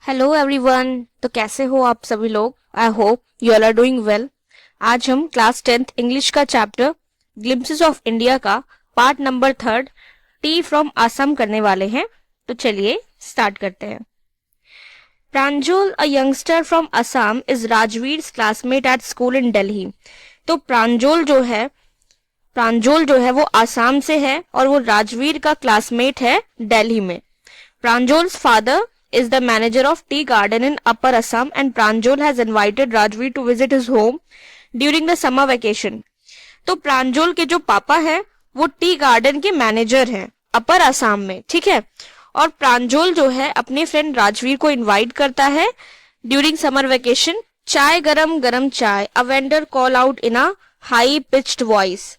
Hello everyone. तो कैसे हो आप सभी लोग? I hope you all are doing well. आज हम क्लास 10th इंग्लिश का चैप्टर ग्लिम्पसेस ऑफ इंडिया का part number 3 tea from Assam करने वाले हैं। तो चलिए स्टार्ट करते हैं। Pranjal a youngster from Assam is Rajvir classmate at school in Delhi. तो प्रांजल जो है वो आसाम से है और वो राजवीर का क्लासमेट है दिल्ली में। Pranjol's father is the manager of tea garden in Upper Assam and Pranjol has invited Rajveer to visit his home during the summer vacation. तो प्रांजल के जो पापा है वो टी गार्डन के मैनेजर हैं अपर असम में, ठीक है। और प्रांजल जो है अपने फ्रेंड राजवीर को इनवाइट करता है ड्यूरिंग समर वेकेशन। चाय गरम गरम चाय, a vendor call out in a high pitched voice.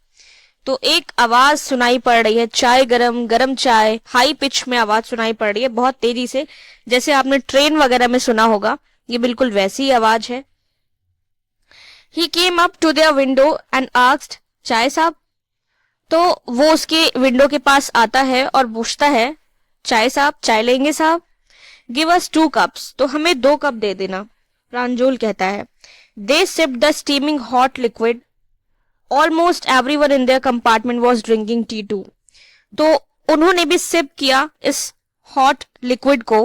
तो एक आवाज सुनाई पड़ रही है, चाय गरम गरम चाय, हाई पिच में आवाज सुनाई पड़ रही है बहुत तेजी से, जैसे आपने ट्रेन वगैरह में सुना होगा। ये बिल्कुल वैसी ही आवाज है। He came up to their window and asked, chai sahib. तो वो उसके विंडो के पास आता है और पूछता है, चाय साहब, चाय लेंगे साहब? गिव अस 2 कप्स, तो हमें 2 कप दे देना, प्रांजल कहता है। They sipped the steaming hot liquid. Almost everyone in their compartment was drinking tea too. तो उन्होंने भी सिप किया इस हॉट लिक्विड को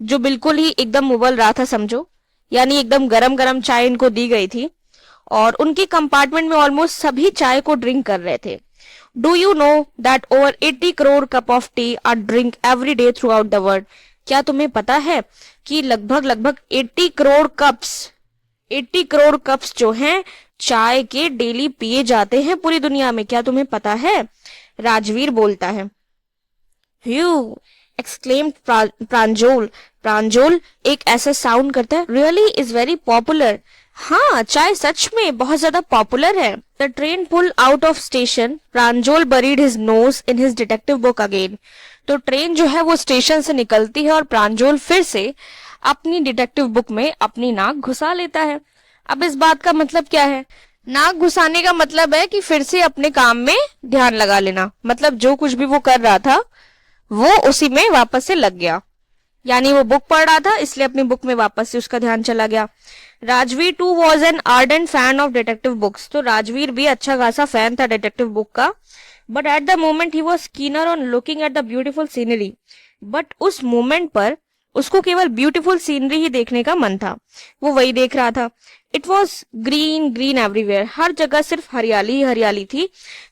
जो बिल्कुल ही एकदम उबल रहा था, समझो, यानी एकदम गरम गरम चाय इनको दी गई थी और उनके कंपार्टमेंट में ऑलमोस्ट सभी चाय को ड्रिंक कर रहे थे। Do you know that over 80 crore cup of T R drink every day through out the world? क्या तुम्हें पता है कि लगभग 80 करोड़ कप्स जो हैं चाय के डेली पिए जाते हैं पूरी दुनिया में। क्या तुम्हें पता है? राजवीर बोलता है। ह्यू एक्सक्लेम्ड प्रांजल। प्रांजल एक ऐसा साउंड करता है, रियली इज वेरी पॉपुलर। हाँ, चाय सच में बहुत ज्यादा पॉपुलर है। The train pull out of station, Pranjal buried his nose in his detective book again. तो ट्रेन जो है वो स्टेशन से निकलती है और प्रांजल फिर से अपनी डिटेक्टिव बुक में अपनी नाक घुसा लेता है। अब इस बात का मतलब क्या है? नाक घुसाने का मतलब है कि फिर से अपने काम में ध्यान लगा लेना, मतलब जो कुछ भी वो कर रहा था वो उसी में वापस से लग गया। यानी वो बुक पढ़ रहा था इसलिए अपनी बुक में वापस से उसका ध्यान चला गया। Rajveer too was an ardent fan of detective books. तो राजवीर भी अच्छा खासा फैन था डिटेक्टिव बुक का। But at the moment he was keener on looking at the beautiful scenery. But उस मोमेंट पर उसको केवल ब्यूटीफुल सीनरी ही देखने का मन था, वो वही देख रहा था। It was green green everywhere, हर जगह सिर्फ हरियाली ही हरियाली थी।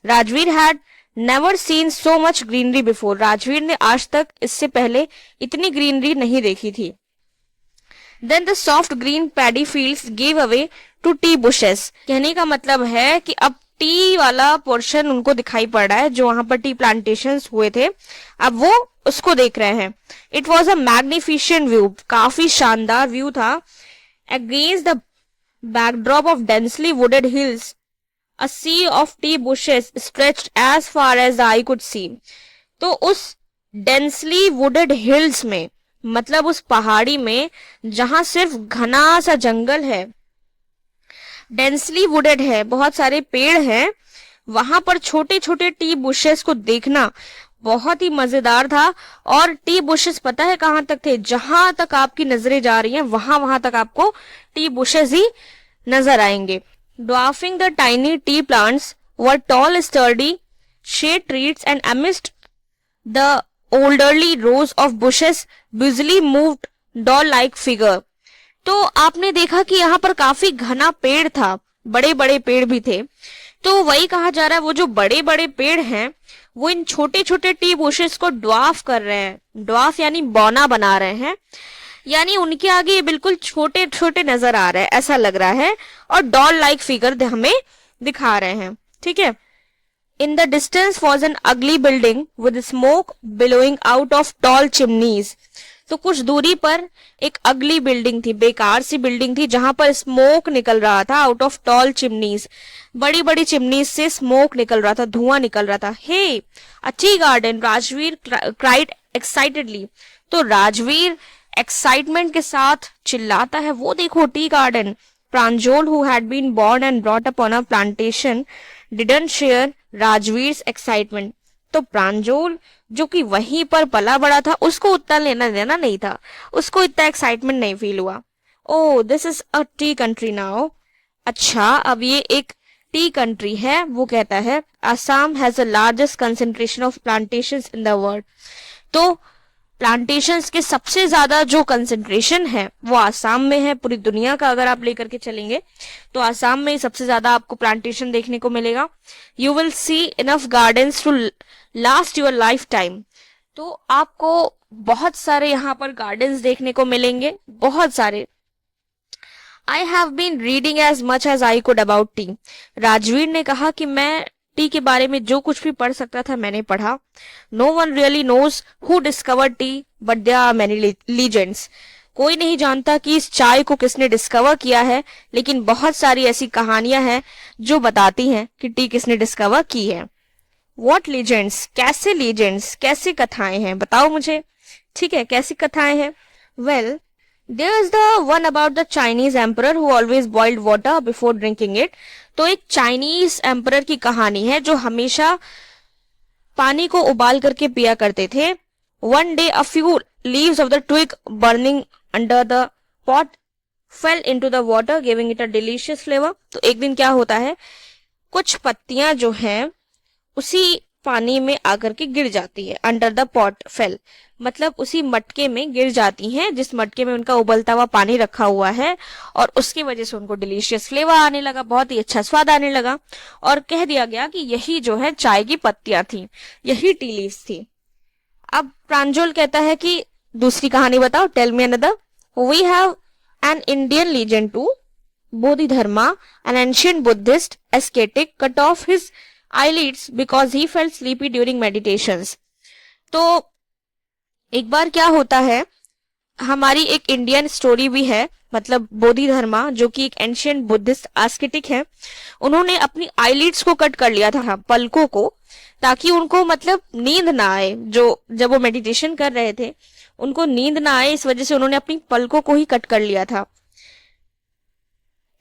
Rajvir had never seen so much greenery before. Rajvir ने आज तक इससे पहले इतनी ग्रीनरी नहीं देखी थी। Then the soft green paddy fields give away to tea bushes. कहने का मतलब है कि अब टी वाला पोर्शन उनको दिखाई पड़ रहा है, जो वहां पर टी प्लांटेशंस हुए थे अब वो उसको देख रहे हैं। इट वॉज अ मैग्निफिशिएंट व्यू, काफी शानदार व्यू था। Against the backdrop of densely wooded hills, a sea of tea bushes stretched as far as the eye could see. तो उस densely wooded hills में, मतलब उस पहाड़ी में जहां सिर्फ घना सा जंगल है, densely wooded है, बहुत सारे पेड़ हैं, वहां पर छोटे छोटे टी बुशेस को देखना बहुत ही मजेदार था। और टी बुशेस पता है कहां तक थे? जहां तक आपकी नजरें जा रही हैं वहां तक आपको टी बुशेस ही नजर आएंगे। Dwarfing the tiny T plants were toll sturdy shade trees and amidst the elderly rows of bushes busily moved doll like figure. तो आपने देखा कि यहाँ पर काफी घना पेड़ था, बड़े बड़े पेड़ भी थे। तो वही कहा जा रहा है वो जो बड़े बड़े पेड़ हैं वो इन छोटे छोटे टी बुशेस को ड्वार्फ कर रहे हैं। ड्वार्फ यानी बौना बना रहे हैं, यानी उनके आगे ये बिल्कुल छोटे छोटे नजर आ रहे हैं, ऐसा लग रहा है। और डॉल लाइक फिगर हमें दिखा रहे हैं, ठीक है। In the distance was an अगली building with smoke billowing out of tall chimneys. तो कुछ दूरी पर एक अगली बिल्डिंग थी, बेकार सी बिल्डिंग थी, जहां पर स्मोक निकल रहा था आउट ऑफ टॉल चिमनीज। बड़ी बड़ी चिमनीज से स्मोक निकल रहा था, धुआं निकल रहा था। Hey a tea garden, Rajvir cried excitedly. तो राजवीर एक्साइटमेंट के साथ चिल्लाता है, वो देखो tea garden. Pranjal who had been born and brought up on a plantation didn't share Rajvir's excitement. तो प्रांजोल जो कि वहीं पर पला बड़ा था, उसको उतना लेना देना नहीं था, उसको इतना एक्साइटमेंट नहीं फील हुआ। Oh this is a tea country now. अच्छा, अब ये एक टी कंट्री है। वो कहता है Assam has the largest concentration of plantations in the world. तो प्लांटेशंस के सबसे ज्यादा जो कंसेंट्रेशन है वो आसाम में है। पूरी दुनिया का अगर आप लेकर के चलेंगे तो आसाम में सबसे ज्यादा आपको प्लांटेशन देखने को मिलेगा। You will see enough gardens to last your life time. तो आपको बहुत सारे यहाँ पर गार्डन्स देखने को मिलेंगे, बहुत सारे। I have been reading as much as I could about tea. Rajveer ने कहा कि मैं टी के बारे में जो कुछ भी पढ़ सकता था मैंने पढ़ा। No one really knows who discover tea but there are many legends. कोई नहीं जानता कि इस चाय को किसने डिस्कवर किया है, लेकिन बहुत सारी ऐसी कहानियां हैं जो बताती हैं कि टी किसने डिस्कवर की है। वॉट लीजेंड्स, कैसे लीजेंड्स, कैसे कथाएं हैं, बताओ मुझे। ठीक है, कैसी कथाएं हैं? Well, there is the one about the Chinese emperor who always boiled water before drinking it। तो एक चाइनीज एम्परर की कहानी है जो हमेशा पानी को उबाल करके पिया करते थे। One day a few leaves of the twig burning under the pot fell into the water giving it a delicious flavor। तो एक दिन क्या होता है, कुछ पत्तियां जो हैं उसी पानी में आकर के गिर जाती है। अंडर द पॉट फेल मतलब उसी मटके में गिर जाती हैं जिस मटके में उनका उबलता हुआ पानी रखा हुआ है, और उसकी वजह से उनको डिलीशियस फ्लेवर आने लगा, बहुत ही अच्छा स्वाद आने लगा, और कह दिया गया कि यही जो है चाय की पत्तियां थी, यही टी लीव्स थी। अब प्रांजल कहता है कि दूसरी कहानी बताओ, tell me another. We have an Indian legend too. Bodhidharma, an ancient Buddhist ascetic, cut off his eyelids because he felt sleepy during meditations। तो एक बार क्या होता है, हमारी एक इंडियन स्टोरी भी है, मतलब बोधिधर्मा जो कि एक एंशियंट बुद्धिस्ट आस्केटिक है, उन्होंने अपनी आईलिड्स को कट कर लिया था, पलकों को, ताकि उनको मतलब नींद ना आए। जो जब वो मेडिटेशन कर रहे थे उनको नींद ना आए, इस वजह से उन्होंने अपनी पलकों को ही कट कर लिया था।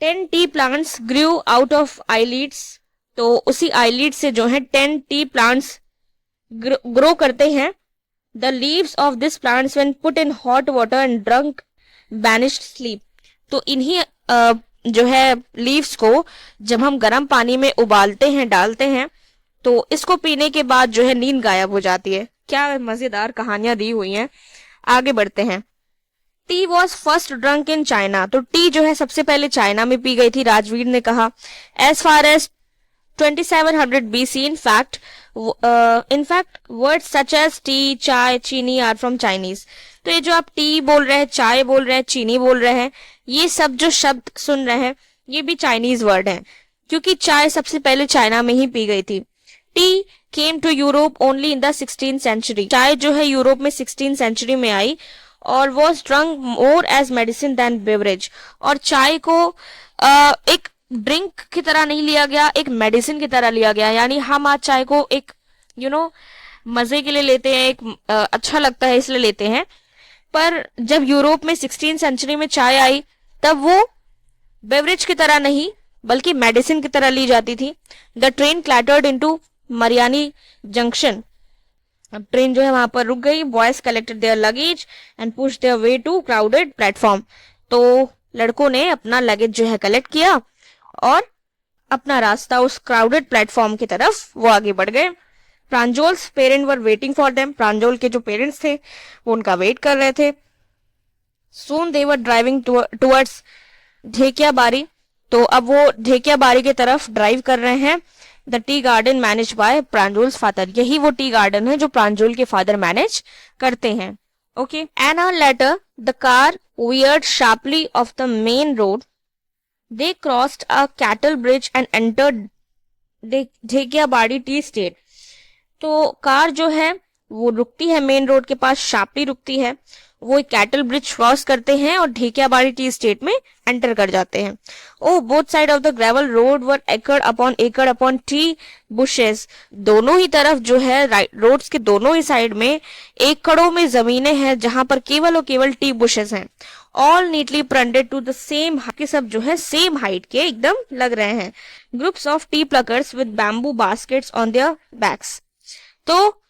10 T plants Guru out of eyelids. तो उसी आईलिड से जो है 10 टी प्लांट्स ग्रो करते हैं। The leaves of this plants when put in hot water and drunk banished sleep. तो इन्हीं जो है लीव्स को जब हम गर्म पानी में उबालते हैं, डालते हैं, तो इसको पीने के बाद जो है नींद गायब हो जाती है। क्या मजेदार कहानियां दी हुई हैं। आगे बढ़ते हैं। T was first drunk in China. तो टी जो है सबसे पहले चाइना में पी गई थी, राजवीर ने कहा। As far as 2700 BC, in fact, words such as tea, चाय, चीनी are from Chinese। तो ये जो आप टी बोल रहे हैं, चाय बोल रहे हैं, चीनी बोल रहे हैं, ये सब जो शब्द सुन रहे हैं ये भी चाइनीज वर्ड हैं, क्योंकि चाय सबसे पहले चाइना में ही पी गई थी। Tea came to Europe only in the 16th century। चाय जो है यूरोप में 16th century में आई और was drunk more as medicine than beverage. और चाय को एक ड्रिंक की तरह नहीं लिया गया, एक मेडिसिन की तरह लिया गया। यानी हम आज चाय को एक मजे के लिए लेते हैं, एक अच्छा लगता है इसलिए लेते हैं, पर जब यूरोप में 16th century में चाय आई तब वो बेवरेज की तरह नहीं बल्कि मेडिसिन की तरह ली जाती थी। The train clattered into Mariani junction. अब ट्रेन जो है वहां पर रुक गई। Boys collected their luggage and push their way to crowded platform. तो लड़कों ने अपना लगेज जो है कलेक्ट किया और अपना रास्ता उस क्राउडेड प्लेटफॉर्म की तरफ वो आगे बढ़ गए। Pranjol's parent were waiting for them. Pranjol के जो पेरेंट्स थे वो उनका वेट कर रहे थे। सून दे वर ड्राइविंग टुवर्ड्स ढेकिया बारी। तो अब वो ढेकिया बारी की तरफ ड्राइव कर रहे हैं। The tea garden manage by Pranjol's father. यही वो टी गार्डन है जो प्रांजोल के फादर मैनेज करते हैं। Okay. An hour later the car veered sharply off the main road. They crossed a cattle bridge and entered Dhekiabari tea estate. तो car जो है वो रुकती है मेन रोड के पास, शार्पली रुकती है। वो एक कैटल ब्रिज क्रॉस करते हैं और ढेकियाबाड़ी टी स्टेट में एंटर कर जाते हैं। On both side of the gravel road were acre upon T bushes. दोनों ही तरफ जो है रोड्स के दोनों ही साइड में एकड़ों में जमीनें हैं जहां पर केवल और केवल टी बुशेस हैं। All neatly printed to the same, के सब जो है सेम हाइट के एकदम लग रहे हैं। Groups of tea pluckers with bamboo baskets on their backs. तो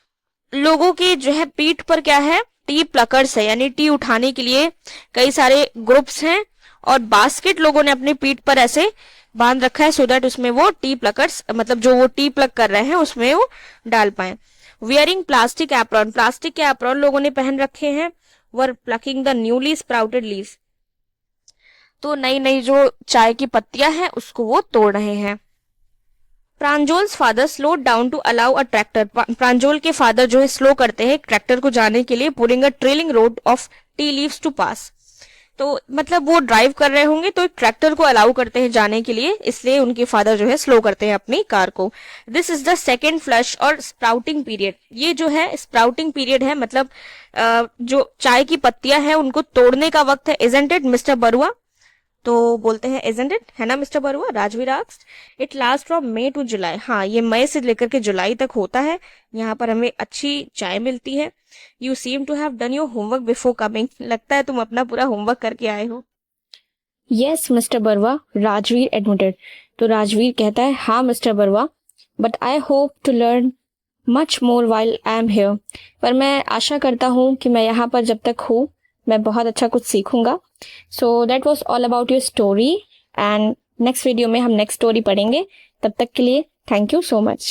लोगों की जो है पीठ पर क्या है, टी प्लकर्स है, यानी टी उठाने के लिए कई सारे ग्रुप्स हैं, और बास्केट लोगों ने अपनी पीठ पर ऐसे बांध रखा है, सो दैट उसमें वो टी प्लकर्स, मतलब जो वो टी प्लक कर रहे हैं उसमें वो डाल पाए। वियरिंग प्लास्टिक एप्रॉन, प्लास्टिक के एप्रॉन लोगों ने पहन रखे हैं। Were plucking the newly sprouted leaves, तो नई नई जो चाय की पत्तियां हैं उसको वो तोड़ रहे हैं। Pranjol's father slow down to allow a tractor, Pranjol के फादर जो है स्लो करते हैं ट्रैक्टर को जाने के लिए, putting a trailing road of tea leaves to pass, तो मतलब वो ड्राइव कर रहे होंगे तो एक ट्रैक्टर को अलाउ करते हैं जाने के लिए, इसलिए उनके फादर जो है स्लो करते हैं अपनी कार को। This is the second flush और स्प्राउटिंग पीरियड, ये जो है स्प्राउटिंग पीरियड है, मतलब जो चाय की पत्तियां हैं उनको तोड़ने का वक्त है, इजंट इट मिस्टर बरुआ, तो बोलते हैं इजंट इट, है ना mister Barua. Rajveer asked it last from May to July, हाँ ये मई से लेकर के जुलाई तक होता है, यहाँ पर हमें अच्छी चाय मिलती है। You seem to have done your homework before coming, लगता है तुम अपना पूरा होमवर्क करके आए हो। Yes mister Barua, Rajveer admitted. तो राजवीर कहता है हाँ mister Barua, but I hope to learn much more while I am here, पर मैं आशा करता हूँ कि मैं यहाँ पर जब तक हूँ मैं बहुत अच्छा कुछ सीखूंगा। So that was all about your story, and next video में हम नेक्स्ट स्टोरी पढ़ेंगे। तब तक के लिए थैंक यू सो मच।